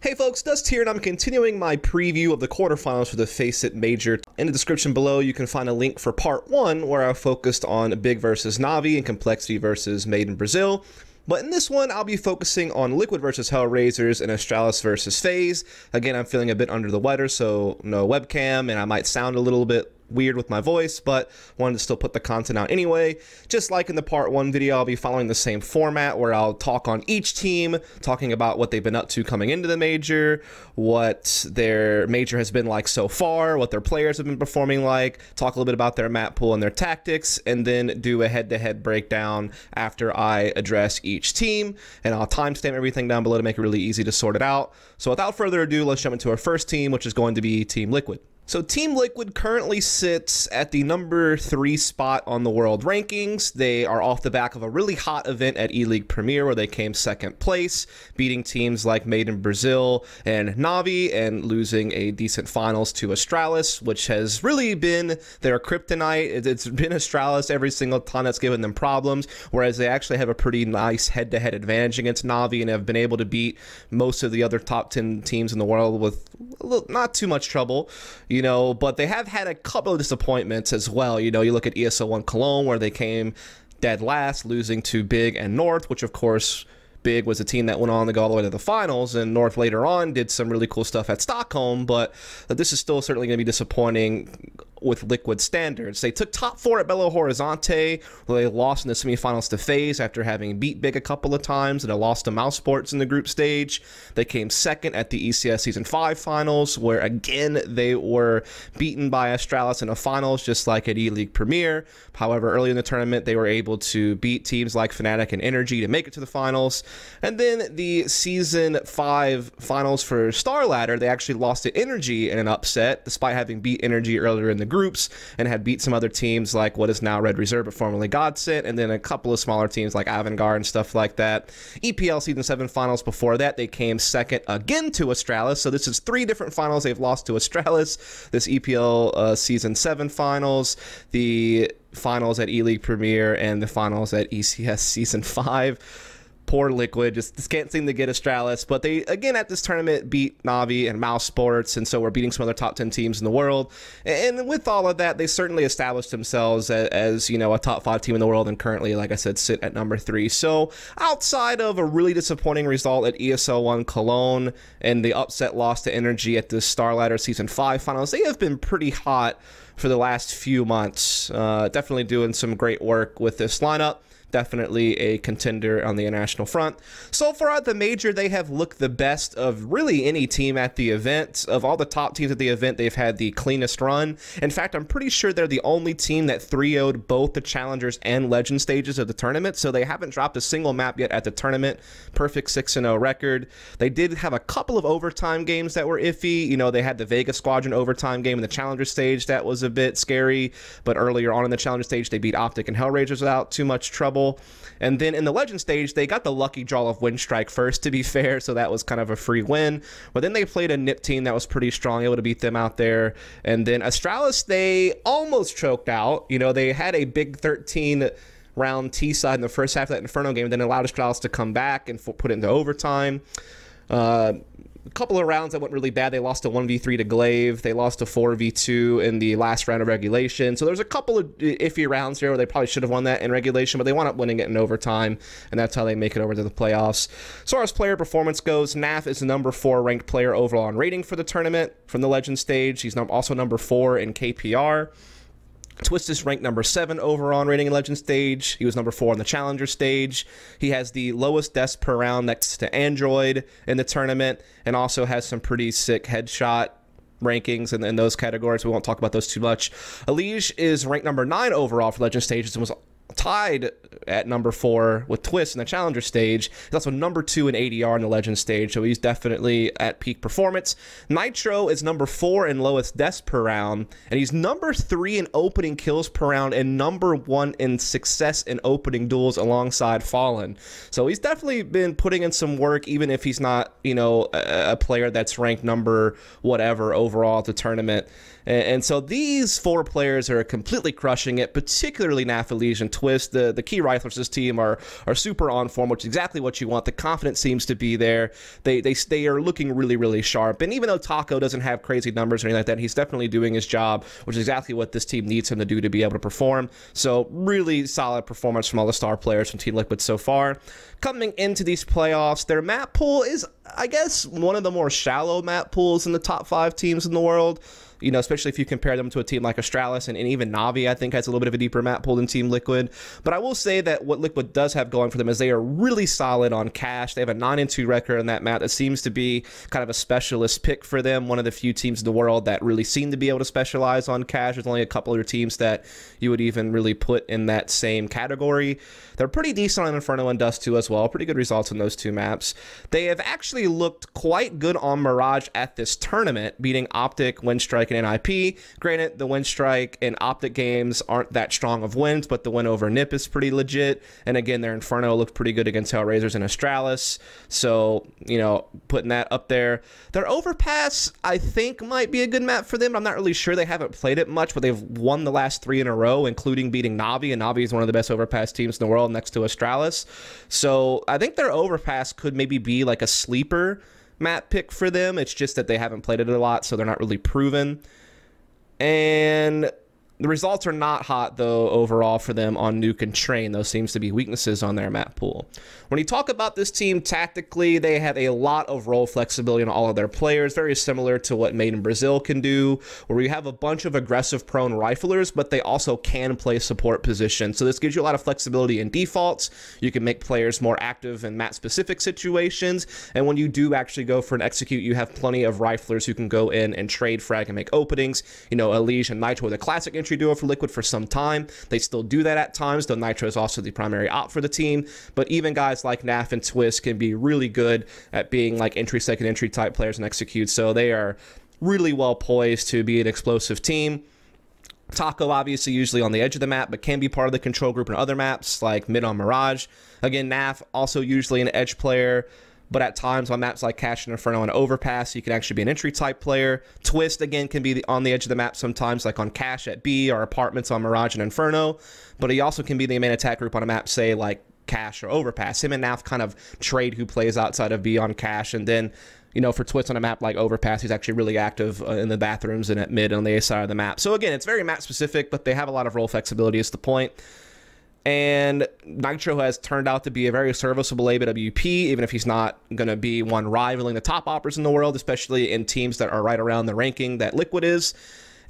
Hey folks, Dust here, and I'm continuing my preview of the quarterfinals for the FACEIT Major. In the description below, you can find a link for part 1, where I focused on Big versus Navi and Complexity versus Made in Brazil. But in this one, I'll be focusing on Liquid versus HellRaisers and Astralis versus FaZe. Again, I'm feeling a bit under the weather, so no webcam, and I might sound a little bit weird with my voice, but wanted to still put the content out anyway. Just like in the part 1 video, I'll be following the same format where I'll talk on each team, talking about what they've been up to coming into the major, what their major has been like so far, what their players have been performing like, talk a little bit about their map pool and their tactics, and then do a head-to-head breakdown after I address each team, and I'll timestamp everything down below to make it really easy to sort it out. So without further ado, let's jump into our first team, which is going to be Team Liquid. So Team Liquid currently sits at the number 3 spot on the world rankings. They are off the back of a really hot event at E-League Premier where they came 2nd place, beating teams like Made in Brazil and Navi and losing a decent finals to Astralis, which has really been their kryptonite. It's been Astralis every single time that's given them problems, whereas they actually have a pretty nice head-to-head advantage against Navi and have been able to beat most of the other top 10 teams in the world with not too much trouble. You know, but they have had a couple of disappointments as well. You know, you look at ESL1 Cologne, where they came dead last, losing to Big and North, which of course Big was a team that went on to go all the way to the finals, and North later on did some really cool stuff at Stockholm, but this is still certainly going to be disappointing with Liquid standards. They took top 4 at Belo Horizonte, where they lost in the semifinals to FaZe after having beat Big a couple of times, and they lost to Mousesports in the group stage. They came 2nd at the ECS Season 5 finals, where again they were beaten by Astralis in the finals, just like at E-League Premier. However, early in the tournament, they were able to beat teams like Fnatic and Energy to make it to the finals. And then the Season 5 finals for Star Ladder, they actually lost to Energy in an upset, despite having beat Energy earlier in the groups and had beat some other teams like what is now Red Reserve but formerly Godsent, and then a couple of smaller teams like Avangard and stuff like that. EPL Season 7 finals before that, they came 2nd again to Astralis, so this is 3 different finals they've lost to Astralis. This EPL Season 7 finals, the finals at E-League Premier, and the finals at ECS Season 5. Poor Liquid, just can't seem to get Astralis, but they, again, at this tournament beat Navi and Mousesports, and so we're beating some other top 10 teams in the world. And with all of that, they certainly established themselves as, you know, a top 5 team in the world, and currently, like I said, sit at number 3. So outside of a really disappointing result at ESL1 Cologne and the upset loss to Energy at the Star Ladder Season 5 finals, they have been pretty hot for the last few months. Definitely doing some great work with this lineup. Definitely a contender on the international front. So far at the major, they have looked the best of really any team at the event. Of all the top teams at the event, they've had the cleanest run. In fact, I'm pretty sure they're the only team that 3-0'd both the Challengers and Legend stages of the tournament, so they haven't dropped a single map yet at the tournament. Perfect 6-0 record. They did have a couple of overtime games that were iffy. You know, they had the Vega Squadron overtime game in the Challenger stage that was a bit scary, but earlier on in the Challenger stage, they beat Optic and HellRaisers without too much trouble. And then in the Legend stage, they got the lucky draw of Windstrike first, to be fair, so that was kind of a free win. But then they played a NIP team that was pretty strong, able to beat them out there. And then Astralis, they almost choked out. You know, they had a big 13-round T-side in the first half of that Inferno game, then allowed Astralis to come back and put it into overtime. A couple of rounds that went really bad. They lost a 1v3 to Glaive. They lost a 4v2 in the last round of regulation. So there's a couple of iffy rounds here where they probably should have won that in regulation, but they wound up winning it in overtime, and that's how they make it over to the playoffs. As far as player performance goes, Naf is the number 4 ranked player overall in rating for the tournament from the Legend stage. He's also number 4 in KPR. Twist is ranked number 7 overall in rating in Legend stage. He was number 4 on the Challenger stage. He has the lowest deaths per round next to Android in the tournament, and also has some pretty sick headshot rankings in those categories. We won't talk about those too much. Elige is ranked number 9 overall for Legend stages and was tied at number 4 with Twist in the Challenger stage. He's also number 2 in ADR in the Legend stage, so he's definitely at peak performance. Nitro is number 4 in lowest deaths per round, and he's number 3 in opening kills per round and number 1 in success in opening duels alongside Fallen. So he's definitely been putting in some work, even if he's not, you know, a player that's ranked number whatever overall at the tournament. And so these 4 players are completely crushing it, particularly Naf, Elige, and Twist. The key riflers of this team are super on form, which is exactly what you want. The confidence seems to be there. They are looking really, really sharp. And even though Taco doesn't have crazy numbers or anything like that, he's definitely doing his job, which is exactly what this team needs him to do to be able to perform. So really solid performance from all the star players from Team Liquid so far. Coming into these playoffs, their map pool is, I guess, one of the more shallow map pools in the top 5 teams in the world. You know, especially if you compare them to a team like Astralis and even Na'Vi, I think has a little bit of a deeper map pool than Team Liquid. But I will say that what Liquid does have going for them is they are really solid on cash. They have a 9-2 record on that map that seems to be kind of a specialist pick for them. One of the few teams in the world that really seem to be able to specialize on cash. There's only a couple other teams that you would even really put in that same category. They're pretty decent on Inferno and Dust 2 as well. Pretty good results in those 2 maps. They have actually looked quite good on Mirage at this tournament, beating Optic, Windstrike, and NIP. Granted, the Windstrike and Optic games aren't that strong of wins, but the win over NIP is pretty legit. And again, their Inferno looked pretty good against HellRaisers and Astralis. So, you know, putting that up there. Their Overpass, I think, might be a good map for them. I'm not really sure. They haven't played it much, but they've won the last 3 in a row, including beating Na'Vi. And Na'Vi is one of the best Overpass teams in the world next to Astralis. So I think their Overpass could maybe be like a sleeper map pick for them. It's just that they haven't played it a lot, so they're not really proven. And the results are not hot, though, overall for them on Nuke and Train. Those seems to be weaknesses on their map pool. When you talk about this team tactically, they have a lot of role flexibility in all of their players, very similar to what Made in Brazil can do, where you have a bunch of aggressive-prone riflers, but they also can play support positions. So this gives you a lot of flexibility in defaults. You can make players more active in map-specific situations, and when you do actually go for an execute, you have plenty of riflers who can go in and trade frag and make openings. You know, Elige and Nitro are the classic entry duo for Liquid for some time. They still do that at times, though Nitro is also the primary op for the team. But even guys like Naf and Twist can be really good at being like entry, second entry type players and execute. So they are really well poised to be an explosive team. Taco obviously usually on the edge of the map, but can be part of the control group in other maps like mid on Mirage. Again, Naf also usually an edge player, but at times on maps like Cash and Inferno and Overpass, he can actually be an entry type player. Twist, again, can be on the edge of the map sometimes, like on Cash at B or Apartments on Mirage and Inferno, but he also can be the main attack group on a map, say, like Cash or Overpass. Him and Naf kind of trade who plays outside of B on Cash, and then, you know, for Twist on a map like Overpass, he's actually really active in the bathrooms and at mid on the A side of the map. So again, it's very map specific, but they have a lot of role flexibility is the point. And Nitro has turned out to be a very serviceable AWP, even if he's not going to be one rivaling the top operators in the world, especially in teams that are right around the ranking that Liquid is.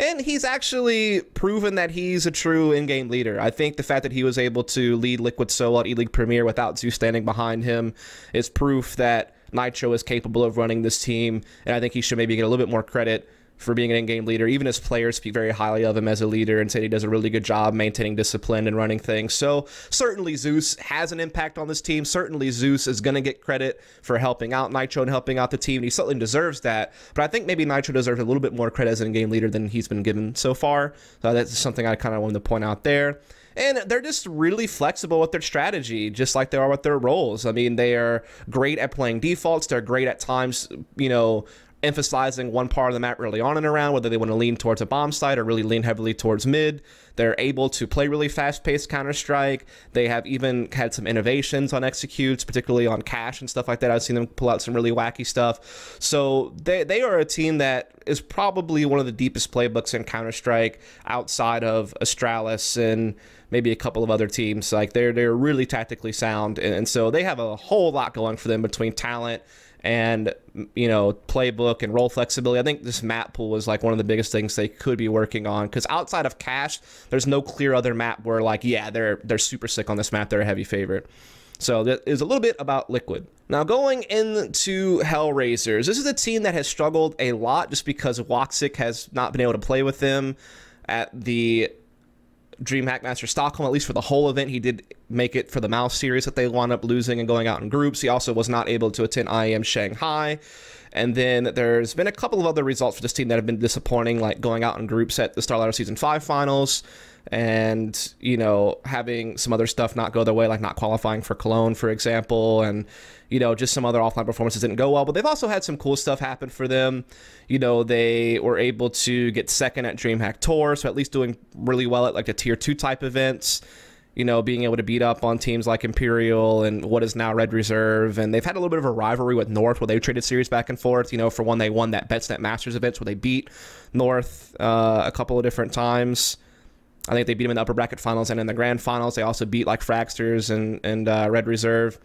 And he's actually proven that he's a true in-game leader. I think the fact that he was able to lead Liquid so well at E-League Premier without Zeus standing behind him is proof that Nitro is capable of running this team, and I think he should maybe get a little bit more credit for being an in-game leader. Even his players speak very highly of him as a leader and say he does a really good job maintaining discipline and running things. So certainly Zeus has an impact on this team. Certainly Zeus is going to get credit for helping out Nitro and helping out the team, and he certainly deserves that. But I think maybe Nitro deserves a little bit more credit as an in-game leader than he's been given so far. So that's something I kind of wanted to point out there. And they're just really flexible with their strategy, just like they are with their roles. I mean, they are great at playing defaults. They're great at times, you know, emphasizing one part of the map really on and around, whether they want to lean towards a bomb site or really lean heavily towards mid. They're able to play really fast-paced Counter-Strike. They have even had some innovations on executes, particularly on Cash and stuff like that. I've seen them pull out some really wacky stuff. So they are a team that is probably one of the deepest playbooks in Counter-Strike outside of Astralis and maybe a couple of other teams. Like they're really tactically sound, and so they have a whole lot going for them between talent and, you know, playbook and role flexibility. I think this map pool is like one of the biggest things they could be working on, because outside of Cash, there's no clear other map where like, yeah, they're super sick on this map. They're a heavy favorite. So that is a little bit about Liquid. Now going into HellRaisers, this is a team that has struggled a lot just because Woxic has not been able to play with them at the DreamHack Master Stockholm, at least for the whole event. He did make it for the Mouse series that they wound up losing and going out in groups. He also was not able to attend IEM Shanghai. And then there's been a couple of other results for this team that have been disappointing, like going out in groups at the StarLadder Season 5 finals and, you know, having some other stuff not go their way, like not qualifying for Cologne, for example, and, you know, just some other offline performances didn't go well. But they've also had some cool stuff happen for them. You know, they were able to get second at DreamHack Tour, so at least doing really well at like the Tier 2 type events. you know, being able to beat up on teams like Imperial and what is now Red Reserve. And they've had a little bit of a rivalry with North where they traded series back and forth. You know, for one, they won that BetsNet Masters event where they beat North a couple of different times. I think they beat them in the upper bracket finals and in the grand finals. They also beat like Fragsters and Red Reserve.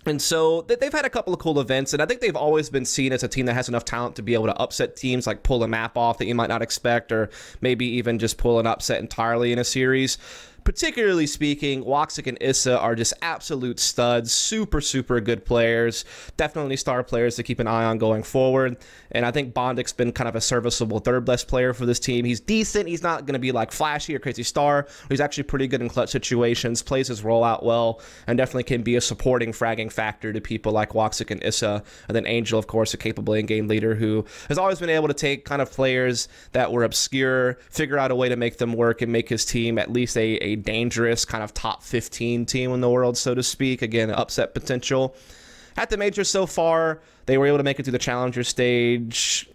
And so they've had a couple of cool events, and I think they've always been seen as a team that has enough talent to be able to upset teams, like pull a map off that you might not expect, or maybe even just pull an upset entirely in a series. Particularly speaking, Woxic and Issa are just absolute studs, super, super good players, definitely star players to keep an eye on going forward. And I think Bondic's been kind of a serviceable third best player for this team. He's decent. He's not going to be like flashy or crazy star. He's actually pretty good in clutch situations, plays his role out well, and definitely can be a supporting fragging factor to people like Woxic and Issa. And then Angel, of course, a capable in-game leader who has always been able to take kind of players that were obscure, figure out a way to make them work, and make his team at least a dangerous kind of top 15 team in the world, so to speak. Again, upset potential. At the major so far, they were able to make it through the challenger stage.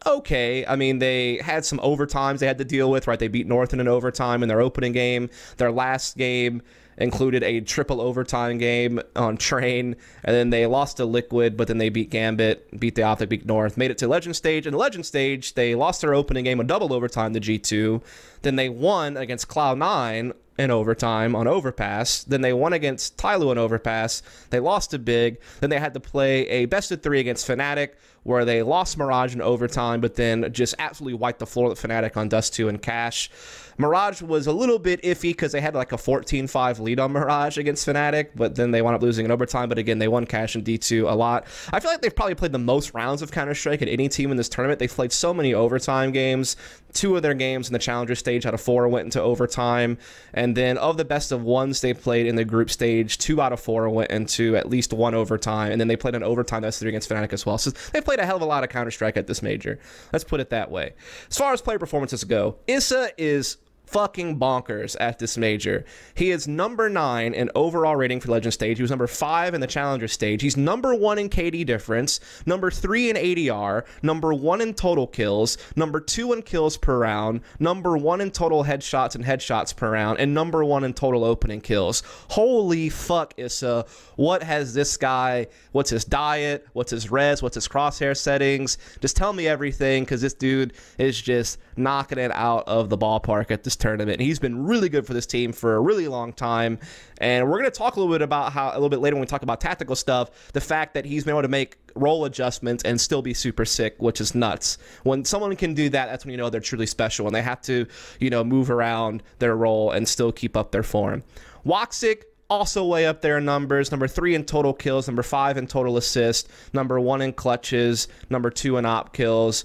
Okay, I mean, they had some overtimes they had to deal with, right? They beat North in an overtime in their opening game. Their last game included a triple overtime game on Train, and then they lost to Liquid, but then they beat Gambit, beat the Optic, beat North, made it to Legend Stage. In the Legend Stage, they lost their opening game on double overtime to G2. Then they won against Cloud9 in overtime on Overpass. Then they won against Tyloo in Overpass. They lost to Big. Then they had to play a best-of-3 against Fnatic, where they lost Mirage in overtime, but then just absolutely wiped the floor with Fnatic on Dust 2 and Cash. Mirage was a little bit iffy because they had like a 14-5 lead on Mirage against Fnatic, but then they wound up losing in overtime. But again, they won Cash and D2 a lot. I feel like they've probably played the most rounds of Counter-Strike at any team in this tournament. They've played so many overtime games. 2 of their games in the Challenger stage out of 4 went into overtime. And then of the best of ones they played in the group stage, 2 out of 4 went into at least 1 overtime. And then they played an overtime that's 3 against Fnatic as well. So they played a hell of a lot of Counter-Strike at this major. Let's put it that way. As far as player performances go, Issa is fucking bonkers at this major. He is number 9 in overall rating for Legend Stage. He was number 5 in the Challenger Stage. He's number 1 in KD difference, number 3 in ADR, number 1 in total kills, number 2 in kills per round, number 1 in total headshots and headshots per round, and number 1 in total opening kills. Holy fuck, Issa. What has this guy, what's his diet, what's his res, what's his crosshair settings? Just tell me everything, because this dude is just knocking it out of the ballpark at this tournament. He's been really good for this team for a really long time, and we're going to talk a little bit about how, a little bit later when we talk about tactical stuff, the fact that he's been able to make role adjustments and still be super sick, which is nuts. When someone can do that, that's when you know they're truly special, and they have to, you know, move around their role and still keep up their form. Woxic, also way up there in numbers, number 3 in total kills, number 5 in total assists, number 1 in clutches, number 2 in op kills.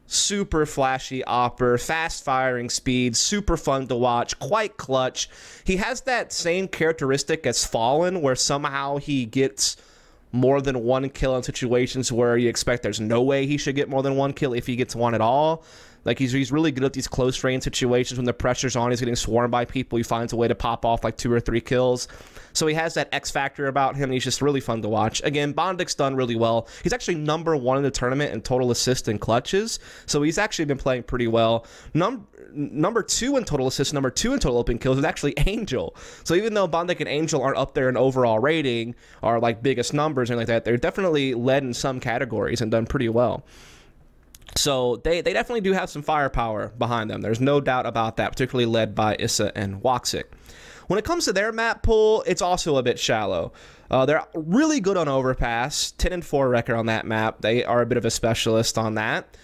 Super flashy opper, fast firing speed, super fun to watch, quite clutch. He has that same characteristic as Fallen, where somehow he gets more than 1 kill in situations where you expect there's no way he should get more than 1 kill if he gets 1 at all. Like, he's really good at these close range situations. When the pressure's on, he's getting swarmed by people. He finds a way to pop off like 2 or 3 kills. So he has that X factor about him, and he's just really fun to watch. Again, Bondic's done really well. He's actually number 1 in the tournament in total assists and clutches. So he's actually been playing pretty well. Number 2 in total assists, number 2 in total open kills is actually Angel. So even though Bondic and Angel aren't up there in overall rating or like biggest numbers and like that, they're definitely led in some categories and done pretty well. So they definitely do have some firepower behind them. There's no doubt about that, particularly led by Issa and Woxic. When it comes to their map pool, it's also a bit shallow. They're really good on Overpass, 10-4 record on that map. They are a bit of a specialist on that.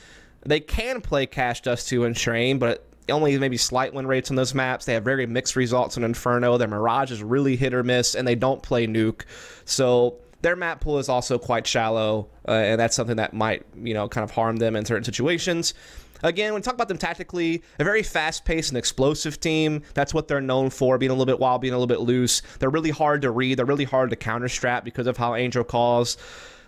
They can play Cash, Dust 2, and Train, but only maybe slight win rates on those maps. They have very mixed results on Inferno. Their Mirage is really hit or miss, and they don't play Nuke. So their map pool is also quite shallow, and that's something that might, you know, kind of harm them in certain situations. Again, when we talk about them tactically, a very fast-paced and explosive team. That's what they're known for, being a little bit wild, being a little bit loose. They're really hard to read. They're really hard to counter-strap because of how Angel calls.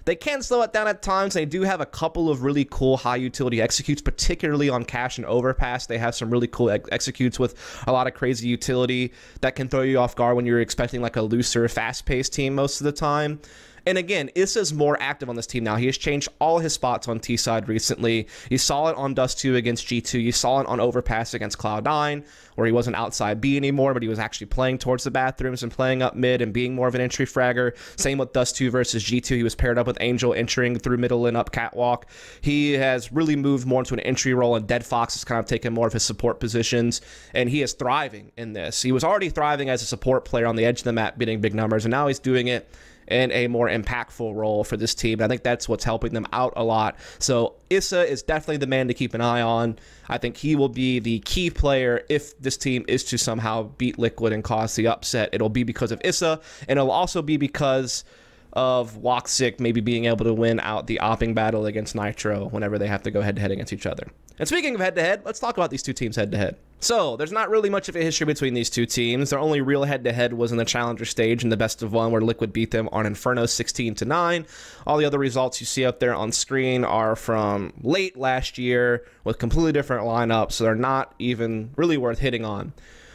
They can slow it down at times. They do have a couple of really cool high-utility executes, particularly on Cash and Overpass. They have some really cool executes with a lot of crazy utility that can throw you off guard when you're expecting like a looser, fast-paced team most of the time. And again, Issa's more active on this team now. He has changed all his spots on T side recently. You saw it on Dust 2 against G2. You saw it on Overpass against Cloud9, where he wasn't outside B anymore, but he was actually playing towards the bathrooms and playing up mid and being more of an entry fragger. Same with Dust 2 versus G2. He was paired up with Angel, entering through middle and up catwalk. He has really moved more into an entry role, and Dead Fox has kind of taken more of his support positions, and he is thriving in this. He was already thriving as a support player on the edge of the map, getting big numbers, and now he's doing it in a more impactful role for this team. I think that's what's helping them out a lot. So Issa is definitely the man to keep an eye on. I think he will be the key player if this team is to somehow beat Liquid and cause the upset. It'll be because of Issa, and it'll also be because of Woxic maybe being able to win out the opping battle against Nitro whenever they have to go head-to-head against each other. And speaking of head-to-head, let's talk about these two teams head-to-head. So, there's not really much of a history between these two teams. Their only real head-to-head was in the Challenger stage in the best of one, where Liquid beat them on Inferno 16-9. All the other results you see up there on screen are from late last year with completely different lineups, so they're not even really worth hitting on.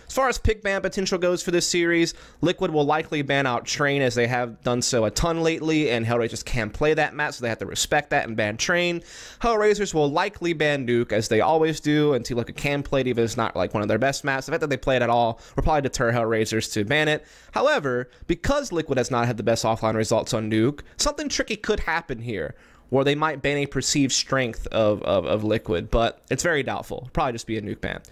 As far as pick ban potential goes for this series, Liquid will likely ban out Train, as they have done so a ton lately, and HellRaisers can't play that map, so they have to respect that and ban Train. HellRaisers will likely ban Nuke, as they always do, and Team Liquid can play it, even if it's not like one of their best maps. The fact that they play it at all will probably deter HellRaisers to ban it. However, because Liquid has not had the best offline results on Nuke, something tricky could happen here, where they might ban a perceived strength of Liquid, but it's very doubtful. It'll probably just be a Nuke ban.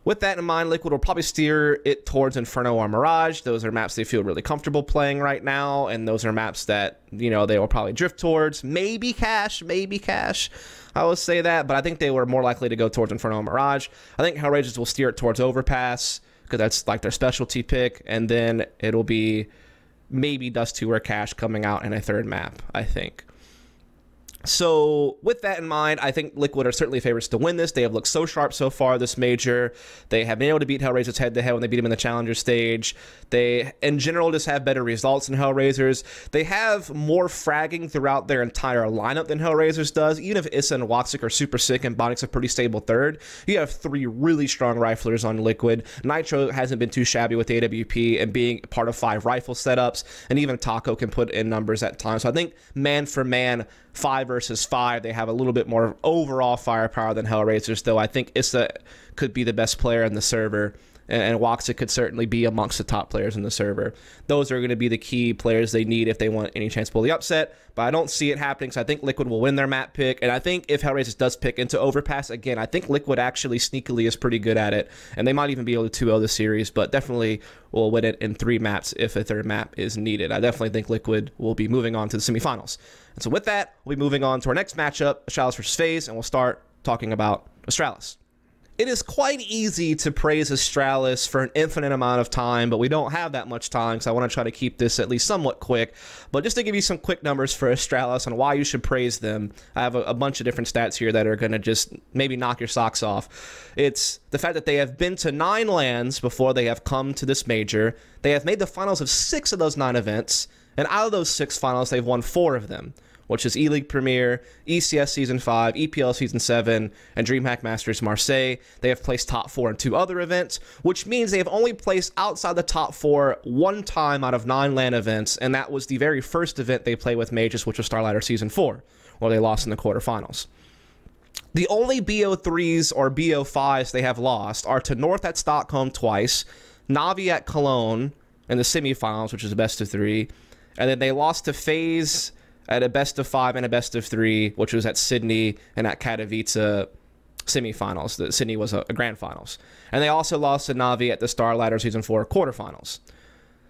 With that in mind, Liquid will probably steer it towards Inferno or Mirage. Those are maps they feel really comfortable playing right now, and those are maps that, you know, they will probably drift towards. Maybe Cash. I will say that, but I think they were more likely to go towards Inferno or Mirage. I think HellRaisers will steer it towards Overpass, because that's like their specialty pick, and then it'll be maybe Dust 2 or Cash coming out in a third map, I think. So, with that in mind, I think Liquid are certainly favorites to win this. They have looked so sharp so far this major. They have been able to beat HellRaisers head-to-head when they beat them in the Challenger stage. They, in general, just have better results than HellRaisers. They have more fragging throughout their entire lineup than HellRaisers does. Even if Issa and Woxic are super sick and Bonix a pretty stable third, you have three really strong riflers on Liquid. Nitro hasn't been too shabby with AWP and being part of 5 rifle setups, and even Taco can put in numbers at times. So I think man for man, 5 versus 5, they have a little bit more overall firepower than HellRaisers, though I think Issa could be the best player in the server, and Woxic could certainly be amongst the top players in the server. Those are going to be the key players they need if they want any chance to pull the upset, but I don't see it happening, so I think Liquid will win their map pick, and I think if HellRaisers does pick into Overpass, again, I think Liquid actually sneakily is pretty good at it, and they might even be able to 2-0 the series, but definitely will win it in 3 maps if a third map is needed. I definitely think Liquid will be moving on to the semifinals. And so with that, we'll be moving on to our next matchup, Astralis versus FaZe, and we'll start talking about Astralis. It is quite easy to praise Astralis for an infinite amount of time, but we don't have that much time, so I want to try to keep this at least somewhat quick. But just to give you some quick numbers for Astralis on why you should praise them, I have a bunch of different stats here that are going to just maybe knock your socks off. It's the fact that they have been to 9 LANs before they have come to this major. They have made the finals of 6 of those 9 events, and out of those 6 finals, they've won 4 of them, which is E-League Premier, ECS Season 5, EPL Season 7, and DreamHack Masters Marseille. They have placed top 4 in 2 other events, which means they have only placed outside the top 4 one time out of 9 LAN events, and that was the very first event they played with Majors, which was Starlighter Season 4, where they lost in the quarterfinals. The only BO3s or BO5s they have lost are to North at Stockholm twice, Navi at Cologne in the semifinals, which is a best of 3, and then they lost to FaZe at a best of 5 and a best of 3, which was at Sydney and at Katowice semifinals. Sydney was a grand finals. And they also lost to Navi at the Starlighter Season 4 quarterfinals.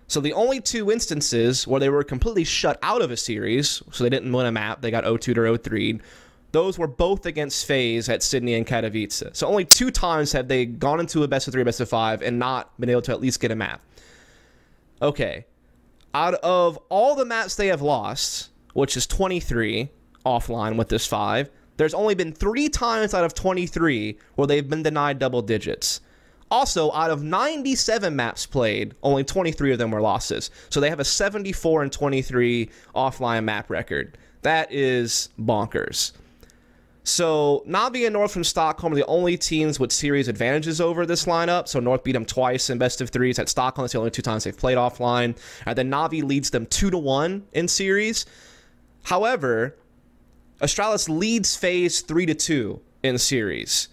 So the only 2 instances where they were completely shut out of a series, so they didn't win a map, they got 0-2 to 0-3, those were both against FaZe at Sydney and Katowice. So only 2 times have they gone into a best of 3, best of 5, and not been able to at least get a map. Okay. Out of all the maps they have lost, which is 23 offline with this 5, there's only been 3 times out of 23 where they've been denied double digits. Also, out of 97 maps played, only 23 of them were losses. So they have a 74-23 offline map record. That is bonkers. So Navi and North from Stockholm are the only teams with series advantages over this lineup. So North beat them twice in best of threes. At Stockholm, it's the only 2 times they've played offline. And then Navi leads them 2-1 in series. However, Astralis leads FaZe 3-2 in series.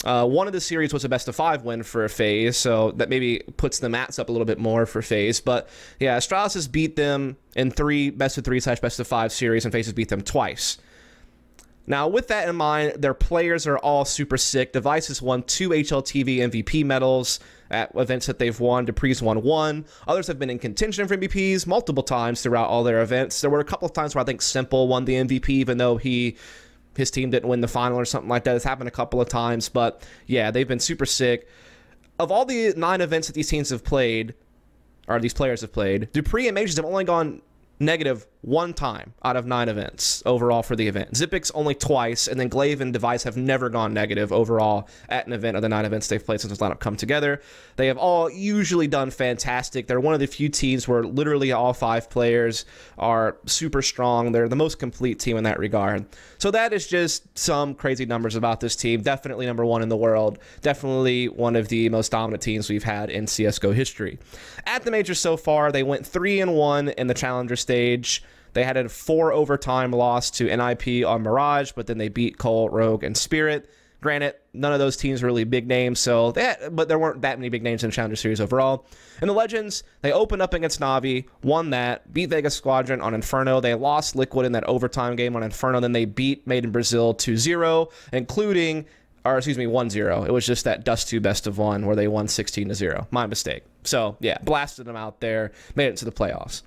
One of the series was a best-of-5 win for FaZe, so that maybe puts the mats up a little bit more for FaZe. But yeah, Astralis has beat them in 3 best-of-3/best-of-5 series, and FaZe has beat them twice. Now, with that in mind, their players are all super sick. Device has won 2 HLTV MVP medals at events that they've won. Dupree's won 1. Others have been in contention for MVPs multiple times throughout all their events. There were a couple of times where I think Simple won the MVP, even though his team didn't win the final or something like that. It's happened a couple of times, but yeah, they've been super sick. Of all the 9 events that these teams have played, or these players have played, Dupree and Majors have only gone negative 1 time out of 9 events overall for the event. Zipix only twice, and then Glaive and Device have never gone negative overall at an event of the 9 events they've played since this lineup come together. They have all usually done fantastic. They're one of the few teams where literally all 5 players are super strong. They're the most complete team in that regard. So that is just some crazy numbers about this team. Definitely number 1 in the world. Definitely one of the most dominant teams we've had in CSGO history. At the major so far, they went 3-1 in the Challenger stage. They had a 4 overtime loss to NIP on Mirage, but then they beat Cole, Rogue, and Spirit. Granted, none of those teams are really big names, but there weren't that many big names in the Challenger Series overall. In the Legends, they opened up against Navi, won that, beat Vegas Squadron on Inferno. They lost Liquid in that overtime game on Inferno. Then they beat Made in Brazil 2-0, including, or excuse me, 1-0. It was just that Dust 2 best of 1 where they won 16-0. My mistake. So yeah, blasted them out there, made it to the playoffs.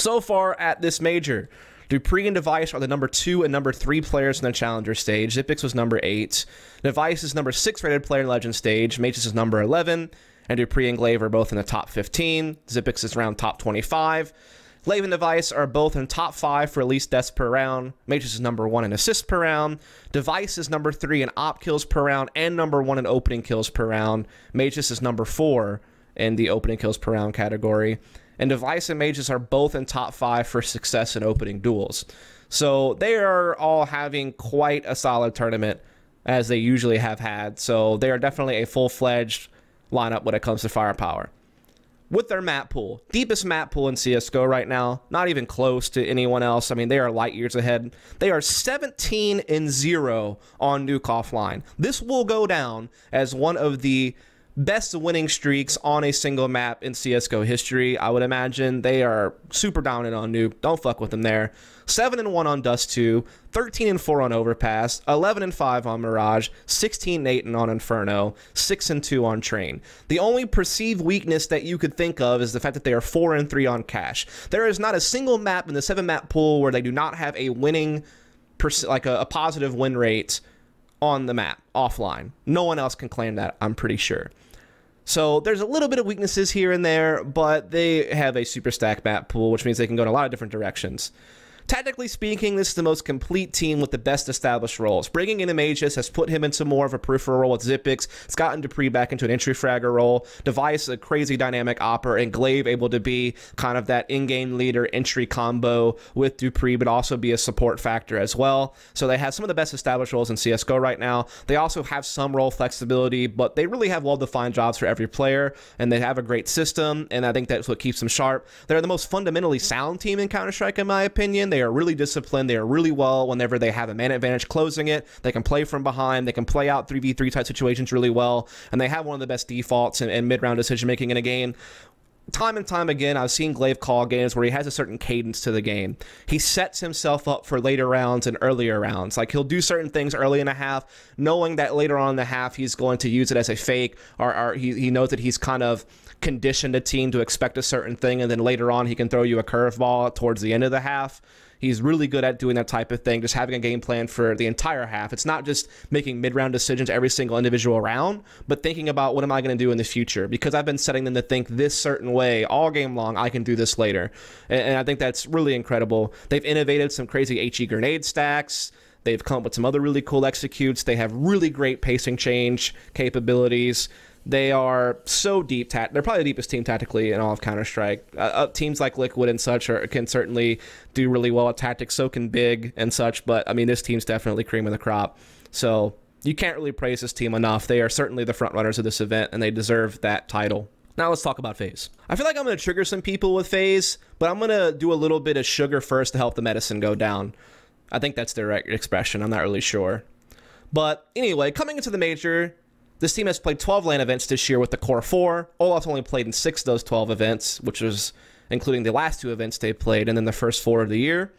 So far at this major, Dupree and Device are the number 2 and number 3 players in the Challenger stage. Zipix was number 8. Device is number 6 rated player in Legend stage. Mages is number 11. And Dupree and Glaive are both in the top 15. Zipix is around top 25. Glaive and Device are both in top 5 for least deaths per round. Mages is number 1 in assists per round. Device is number 3 in op kills per round and number 1 in opening kills per round. Mages is number 4 in the opening kills per round category. And Device and Mages are both in top 5 for success in opening duels. So they are all having quite a solid tournament, as they usually have had. So they are definitely a full-fledged lineup when it comes to firepower. With their map pool, deepest map pool in CSGO right now, not even close to anyone else. I mean, they are light years ahead. They are 17-0 on Nuke Offline. This will go down as one of the best winning streaks on a single map in CSGO history. I would imagine they are super dominant on Nuke. Don't fuck with them there. 7-1 on Dust 2, 13-4 on Overpass, 11-5 on Mirage, 16-8 on Inferno, 6-2 on Train. The only perceived weakness that you could think of is the fact that they are 4-3 on Cash. There is not a single map in the 7-map pool where they do not have a winning, like a positive win rate on the map, offline. No one else can claim that, I'm pretty sure. So there's a little bit of weaknesses here and there, but they have a super stack map pool, which means they can go in a lot of different directions. Tactically speaking, this is the most complete team with the best established roles. Bringing in Mages has put him into more of a peripheral role with Zipix. It's gotten Dupree back into an entry fragger role. Device, a crazy dynamic opper, and Glaive able to be kind of that in-game leader entry combo with Dupree, but also be a support factor as well. So they have some of the best established roles in CSGO right now. They also have some role flexibility, but they really have well-defined jobs for every player, and they have a great system, and I think that's what keeps them sharp. They're the most fundamentally sound team in Counter-Strike, in my opinion. They are really disciplined. They are really well whenever they have a man advantage closing it. They can play from behind. They can play out 3v3 type situations really well. And they have one of the best defaults and mid-round decision making in a game. Time and time again, I've seen Glaive call games where he has a certain cadence to the game. He sets himself up for later rounds and earlier rounds. Like, he'll do certain things early in the half, knowing that later on in the half he's going to use it as a fake, or he knows that he's kind of conditioned a team to expect a certain thing, and then later on he can throw you a curveball towards the end of the half. He's really good at doing that type of thing, just having a game plan for the entire half. It's not just making mid-round decisions every single individual round, but thinking about what am I going to do in the future? Because I've been setting them to think this certain way all game long, I can do this later. And I think that's really incredible. They've innovated some crazy HE grenade stacks. They've come up with some other really cool executes. They have really great pacing change capabilities. They are so deep. They're probably the deepest team tactically in all of Counter-Strike. Teams like Liquid and such can certainly do really well at tactics. So can Big and such. But, I mean, this team's definitely cream of the crop. So you can't really praise this team enough. They are certainly the front runners of this event, and they deserve that title. Now let's talk about FaZe. I feel like I'm going to trigger some people with FaZe, but I'm going to do a little bit of sugar first to help the medicine go down. I think that's the right expression. I'm not really sure. But anyway, coming into the Major, this team has played 12 LAN events this year with the Core 4. Olaf's only played in 6 of those 12 events, which was including the last 2 events they played and then the first 4 of the year.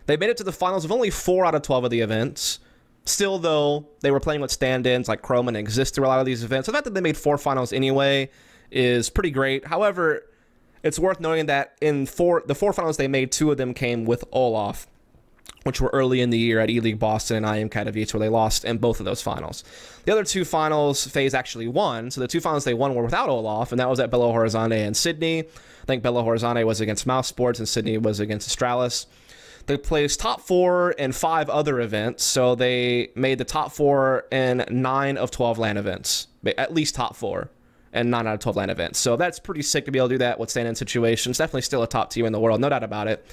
They made it to the finals of only 4 out of 12 of the events. Still, though, they were playing with stand-ins like Chrome and Exist through a lot of these events. So the fact that they made 4 finals anyway is pretty great. However, it's worth noting that in the 4 finals they made, 2 of them came with Olaf, which were early in the year at E-League Boston and IM Katowice, where they lost in both of those finals. The other 2 finals FaZe actually won, so the 2 finals they won were without Olaf, and that was at Belo Horizonte and Sydney. I think Belo Horizonte was against Mousesports and Sydney was against Astralis. They placed top 4 in 5 other events, so they made the top 4 in 9 of 12 LAN events, at least top 4. And 9 out of 12 LAN events. So that's pretty sick to be able to do that with stand-in situations. Definitely still a top team in the world, no doubt about it.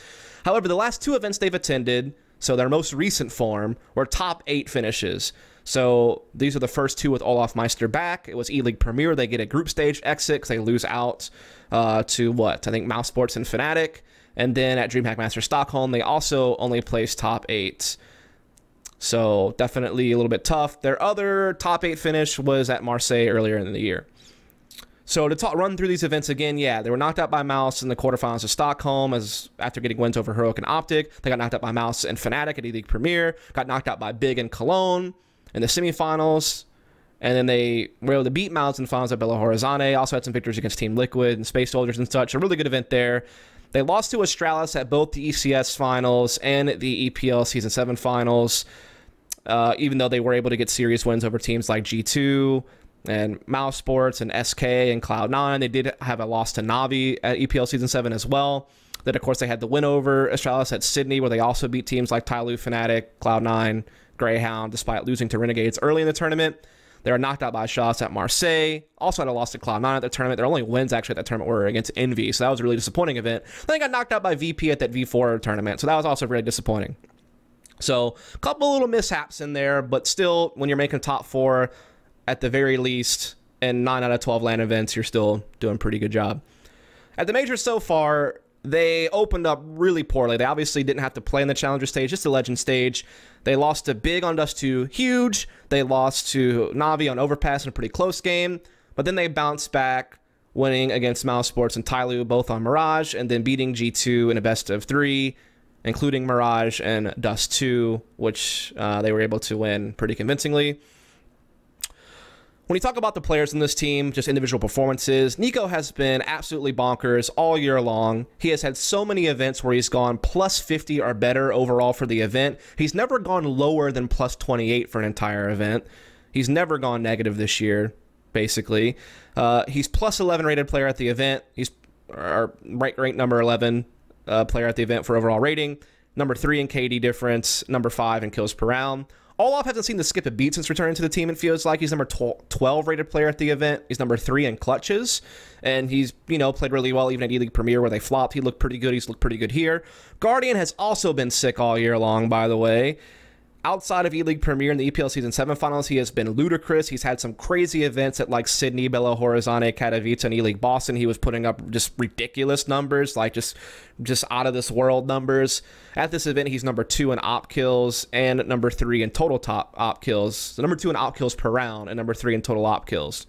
However, the last 2 events they've attended, so their most recent form, were top 8 finishes. So these are the first 2 with Olaf Meister back. It was E-League Premier. They get a group stage exit because they lose out to what? I think Mousesports and Fnatic. And then at DreamHack Masters Stockholm, they also only placed top 8. So definitely a little bit tough. Their other top 8 finish was at Marseille earlier in the year. So to run through these events again, yeah, they were knocked out by Mouse in the quarterfinals of Stockholm after getting wins over Heroic and Optic. They got knocked out by Mouse and Fnatic at E-League Premier. Got knocked out by Big and Cologne in the semifinals. And then they were able to beat Mouse in the finals at Belo Horizonte. Also had some victories against Team Liquid and Space Soldiers and such. A really good event there. They lost to Astralis at both the ECS finals and the EPL Season 7 finals, even though they were able to get serious wins over teams like G2, and Mousesports and SK and Cloud9. They did have a loss to Navi at EPL Season 7 as well. Then, of course, they had the win over Astralis at Sydney, where they also beat teams like Tyloo, Fnatic, Cloud9, Greyhound, despite losing to Renegades early in the tournament. They were knocked out by Shots at Marseille. Also had a loss to Cloud9 at the tournament. Their only wins, actually, at that tournament were against Envy, so that was a really disappointing event. Then they got knocked out by VP at that V4 tournament, so that was also really disappointing. So, a couple little mishaps in there, but still, when you're making top 4, at the very least, in 9 out of 12 LAN events, you're still doing a pretty good job. At the Major so far, they opened up really poorly. They obviously didn't have to play in the Challenger stage, just the Legend stage. They lost to Big on Dust 2 Huge. They lost to Navi on Overpass in a pretty close game. But then they bounced back, winning against Mousesports and Tyloo, both on Mirage, and then beating G2 in a best of 3, including Mirage and Dust 2, which they were able to win pretty convincingly. When you talk about the players in this team, just individual performances, Nico has been absolutely bonkers all year long. He has had so many events where he's gone plus 50 or better overall for the event. He's never gone lower than plus 28 for an entire event. He's never gone negative this year, basically. He's plus 11 rated player at the event. He's ranked number 11 player at the event for overall rating. Number 3 in KD difference. Number 5 in kills per round. Olaf hasn't seen to skip a beat since returning to the team, it feels like. He's number 12 rated player at the event. He's number 3 in clutches. And he's, played really well even at E-League Premier where they flopped. He looked pretty good. He's looked pretty good here. Guardian has also been sick all year long, by the way. Outside of E-League Premier in the EPL Season 7 finals, he has been ludicrous. He's had some crazy events at like Sydney, Belo Horizonte, Katowice, and E-League Boston. He was putting up just ridiculous numbers, like just out of this world numbers. At this event, he's number 2 in op kills and number 3 in total top op kills. So number 2 in op kills per round and number 3 in total op kills.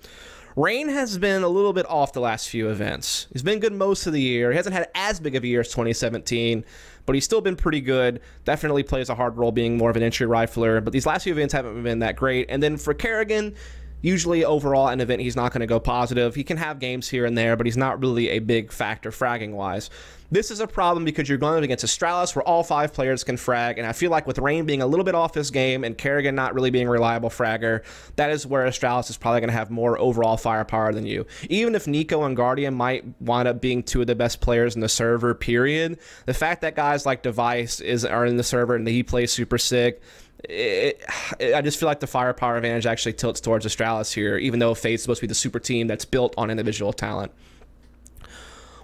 Rain has been a little bit off the last few events. He's been good most of the year. He hasn't had as big of a year as 2017, but he's still been pretty good. Definitely plays a hard role being more of an entry rifler, but these last few events haven't been that great. And then for Kerrigan, usually overall an event he's not going to go positive. He can have games here and there, but he's not really a big factor fragging-wise. This is a problem because you're going up against Astralis where all 5 players can frag, and I feel like with Rain being a little bit off his game and Kerrigan not really being a reliable fragger, that is where Astralis is probably going to have more overall firepower than you. Even if Nico and Guardian might wind up being 2 of the best players in the server, period, the fact that guys like Device are in the server and that he plays super sick, I just feel like the firepower advantage actually tilts towards Astralis here, even though FaZe is supposed to be the super team that's built on individual talent.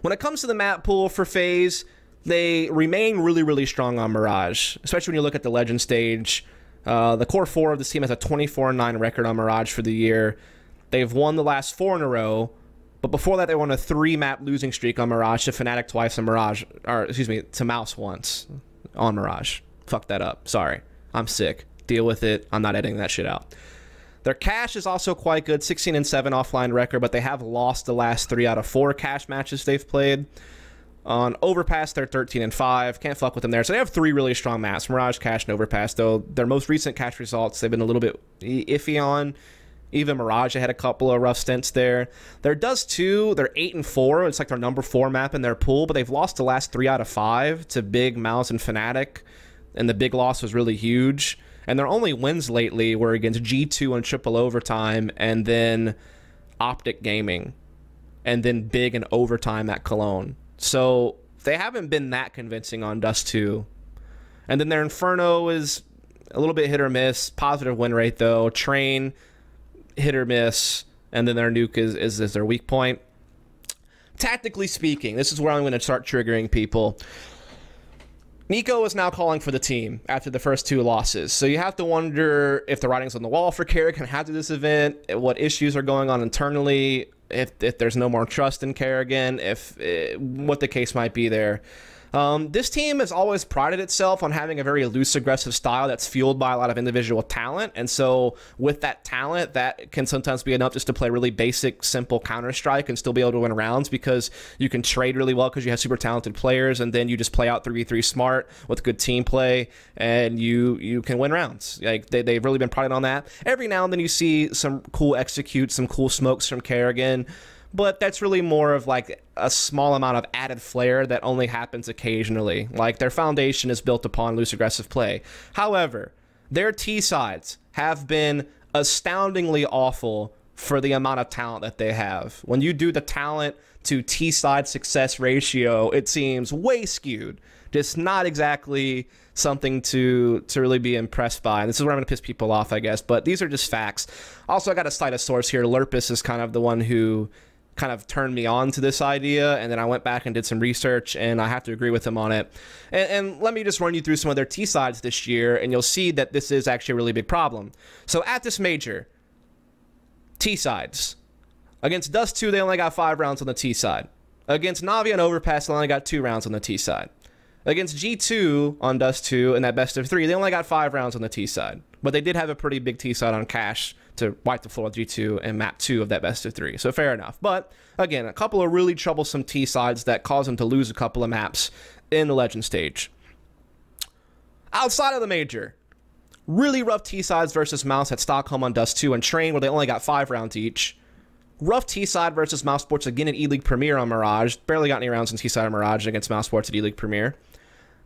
When it comes to the map pool for FaZe, they remain really, really strong on Mirage, especially when you look at the Legend stage. The core 4 of this team has a 24-9 record on Mirage for the year. They've won the last 4 in a row, but before that they won a 3-map losing streak on Mirage, to Fnatic twice on Mirage, or excuse me, to Mouse once on Mirage. Fucked that up. Sorry. I'm sick. Deal with it. I'm not editing that shit out. Their cash is also quite good, 16-7 offline record, but they have lost the last 3 out of 4 cash matches they've played. On Overpass, they're 13-5. Can't fuck with them there. So they have 3 really strong maps, Mirage, Cash, and Overpass, though their most recent cash results they've been a little bit iffy on. Even Mirage had a couple of rough stints there. Their Dust 2, they're 8-4. It's like their number 4 map in their pool, but they've lost the last 3 out of 5 to Big, Mouse, and Fnatic. And the big loss was really huge. And their only wins lately were against G2 on triple overtime, and then Optic Gaming, and then Big in overtime at Cologne. So they haven't been that convincing on Dust 2. And then their Inferno is a little bit hit or miss. Positive win rate, though. Train, hit or miss. And then their Nuke is their weak point. Tactically speaking, this is where I'm going to start triggering people. Nico is now calling for the team after the first 2 losses. So you have to wonder if the writing's on the wall for Kerrigan after this event, what issues are going on internally, if there's no more trust in Kerrigan, what the case might be there. This team has always prided itself on having a very loose, aggressive style that's fueled by a lot of individual talent. And so with that talent, that can sometimes be enough just to play really basic, simple Counter-Strike and still be able to win rounds, because you can trade really well because you have super talented players, and then you just play out 3v3 smart with good team play, and you can win rounds. Like they've really been prided on that. Every now and then you see some cool executes, some cool smokes from Kerrigan, but that's really more of like a small amount of added flair that only happens occasionally. Like their foundation is built upon loose aggressive play. However, their T-sides have been astoundingly awful for the amount of talent that they have. When you do the talent to T-side success ratio, it seems way skewed. Just not exactly something to really be impressed by. And this is where I'm going to piss people off, I guess, but these are just facts. Also, I got to cite a source here. Lurpus is kind of the one who kind of turned me on to this idea, and then I went back and did some research, and I have to agree with him on it. And let me just run you through some of their T-sides this year, and you'll see that this is actually a really big problem. So at this major, T-sides. Against Dust 2, they only got 5 rounds on the T-side. Against Navi and Overpass, they only got 2 rounds on the T-side. Against G2 on Dust 2 in that best of 3, they only got 5 rounds on the T-side. But they did have a pretty big T-side on Cash to wipe the floor with G2 and map 2 of that best of 3. So fair enough. But again, a couple of really troublesome T-sides that cause them to lose a couple of maps in the Legend stage. Outside of the major, really rough T-sides versus Mouse at Stockholm on Dust 2 and Train, where they only got 5 rounds each. Rough T-side versus Mouse Sports again at E-League Premier on Mirage. Barely got any rounds in T-side on Mirage against Mouse Sports at E-League Premier.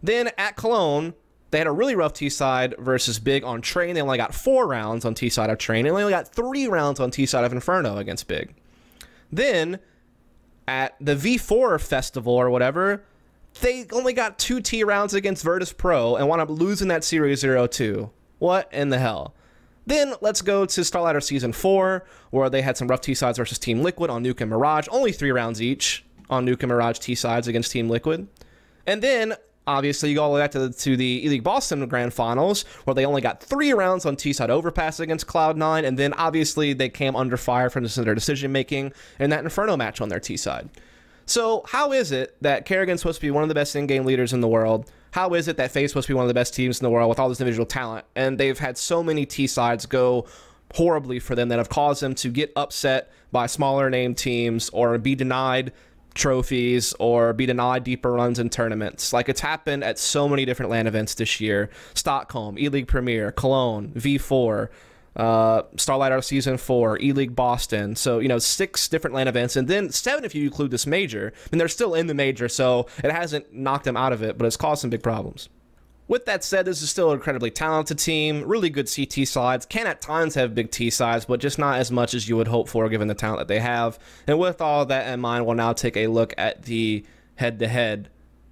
Then at Cologne, they had a really rough T-side versus Big on Train. They only got 4 rounds on T-side of Train. They only got 3 rounds on T-side of Inferno against Big. Then, at the V4 festival or whatever, they only got 2 T rounds against Virtus Pro and wound up losing that Series 0-2. What in the hell? Then, let's go to Starlighter Season 4, where they had some rough T-sides versus Team Liquid on Nuke and Mirage. Only 3 rounds each on Nuke and Mirage T-sides against Team Liquid. And then, obviously, you go all the way back to the E-League Boston Grand Finals, where they only got 3 rounds on T-side Overpass against Cloud9, and then, obviously, they came under fire from their decision-making in that Inferno match on their T-side. So, how is it that Kerrigan's supposed to be one of the best in-game leaders in the world? How is it that FaZe is supposed to be one of the best teams in the world with all this individual talent, and they've had so many T-sides go horribly for them that have caused them to get upset by smaller-name teams or be denied trophies or be denied deeper runs in tournaments? Like, it's happened at so many different LAN events this year. Stockholm, E-League Premier, Cologne, V4, Starlighter Season 4, E-League Boston. So, you know, 6 different LAN events, and then 7 if you include this major. And they're still in the major, so it hasn't knocked them out of it, but it's caused some big problems. With that said, this is still an incredibly talented team, really good CT sides, can at times have big T sides, but just not as much as you would hope for given the talent that they have. And with all that in mind, we'll now take a look at the head-to-head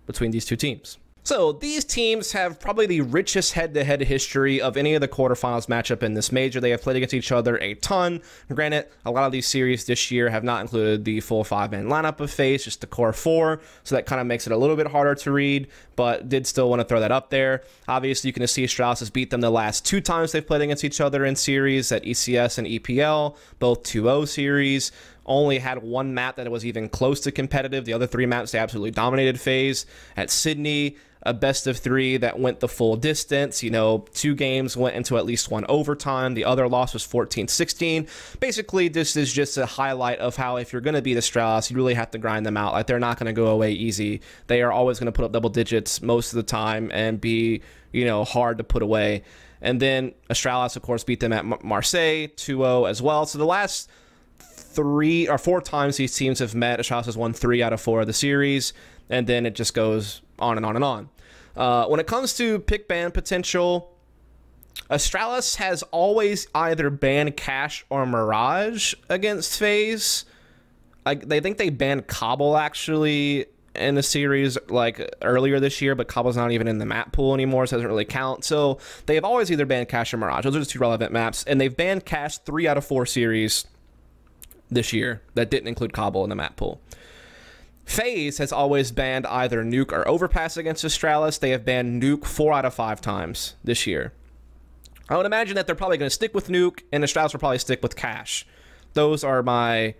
between these two teams. So these teams have probably the richest head-to-head history of any of the quarterfinals matchup in this major. They have played against each other a ton. Granted, a lot of these series this year have not included the full 5-man lineup of FaZe, just the core 4, so that kind of makes it a little bit harder to read, but did still want to throw that up there. Obviously, you can see Astralis has beat them the last 2 times they've played against each other in series at ECS and EPL, both 2-0 series. Only had 1 map that was even close to competitive. The other 3 maps, they absolutely dominated FaZe. At Sydney, a best of 3 that went the full distance. You know, 2 games went into at least 1 overtime. The other loss was 14-16. Basically, this is just a highlight of how if you're going to beat Astralis, you really have to grind them out. Like, they're not going to go away easy. They are always going to put up double digits most of the time and be, you know, hard to put away. And then Astralis, of course, beat them at Marseille 2-0 as well. So the last 3 or 4 times these teams have met, Astralis has won 3 out of 4 of the series, and then it just goes on and on and on. When it comes to pick ban potential, Astralis has always either banned Cash or Mirage against FaZe. Like, they think they banned Cobble actually in the series like earlier this year, but Cobble's not even in the map pool anymore, so it doesn't really count. So they have always either banned Cash or Mirage. Those are the 2 relevant maps, and they've banned Cash 3 out of 4 series this year that didn't include Cobble in the map pool. FaZe has always banned either Nuke or Overpass against Astralis. They have banned Nuke 4 out of 5 times this year. I would imagine that they're probably going to stick with Nuke, and Astralis will probably stick with Cash. Those are my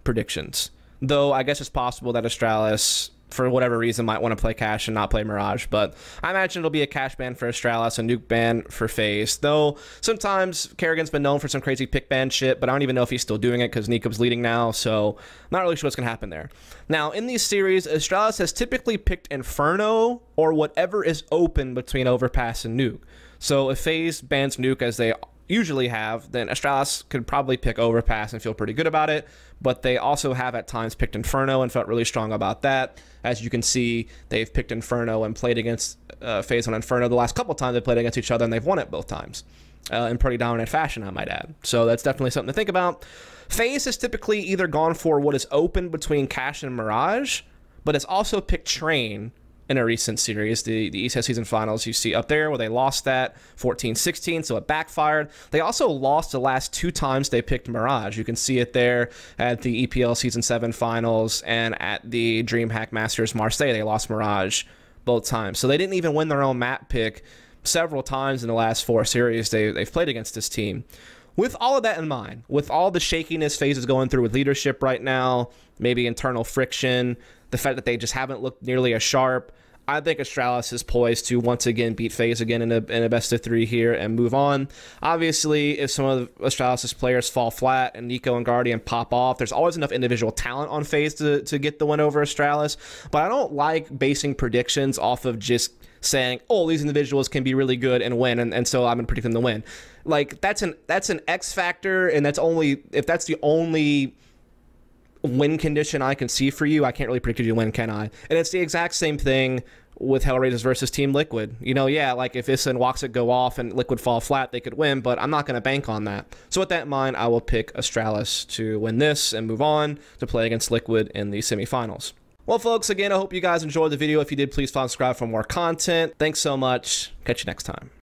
predictions. Though I guess it's possible that Astralis, for whatever reason, might want to play Cash and not play Mirage, but I imagine it'll be a Cash ban for Astralis, a Nuke ban for FaZe. Though sometimes Kerrigan's been known for some crazy pick ban shit, but I don't even know if he's still doing it because Nikob's leading now, so I'm not really sure what's going to happen there. Now, in these series, Astralis has typically picked Inferno or whatever is open between Overpass and Nuke. So if FaZe bans Nuke as they usually have, then Astralis could probably pick Overpass and feel pretty good about it, but they also have at times picked Inferno and felt really strong about that. As you can see, they've picked Inferno and played against FaZe on Inferno the last couple times they played against each other, and they've won it both times in pretty dominant fashion, I might add. So that's definitely something to think about. FaZe has typically either gone for what is open between Cash and Mirage, but it's also picked Train in a recent series, the ECS season finals you see up there, where they lost that 14-16, so it backfired. They also lost the last 2 times they picked Mirage. You can see it there at the EPL season 7 finals and at the DreamHack Masters Marseille. They lost Mirage both times. So they didn't even win their own map pick several times in the last 4 series they've played against this team. With all of that in mind, with all the shakiness FaZe is going through with leadership right now, maybe internal friction, the fact that they just haven't looked nearly as sharp, I think Astralis is poised to once again beat FaZe again in a best of 3 here and move on. Obviously, if some of Astralis' players fall flat and Nico and Guardian pop off, there's always enough individual talent on FaZe to get the win over Astralis. But I don't like basing predictions off of just saying, oh, these individuals can be really good and win, and so I'm going to predict them to win. Like, that's an X factor, and that's only if that's the only win condition I can see for you, I can't really predict you to win, can I? And it's the exact same thing with HellRaisers versus Team Liquid. You know, yeah, like if Issa and Woxit go off and Liquid fall flat, they could win, but I'm not going to bank on that. So with that in mind, I will pick Astralis to win this and move on to play against Liquid in the semifinals. Well, folks, again, I hope you guys enjoyed the video. If you did, please follow and subscribe for more content. Thanks so much. Catch you next time.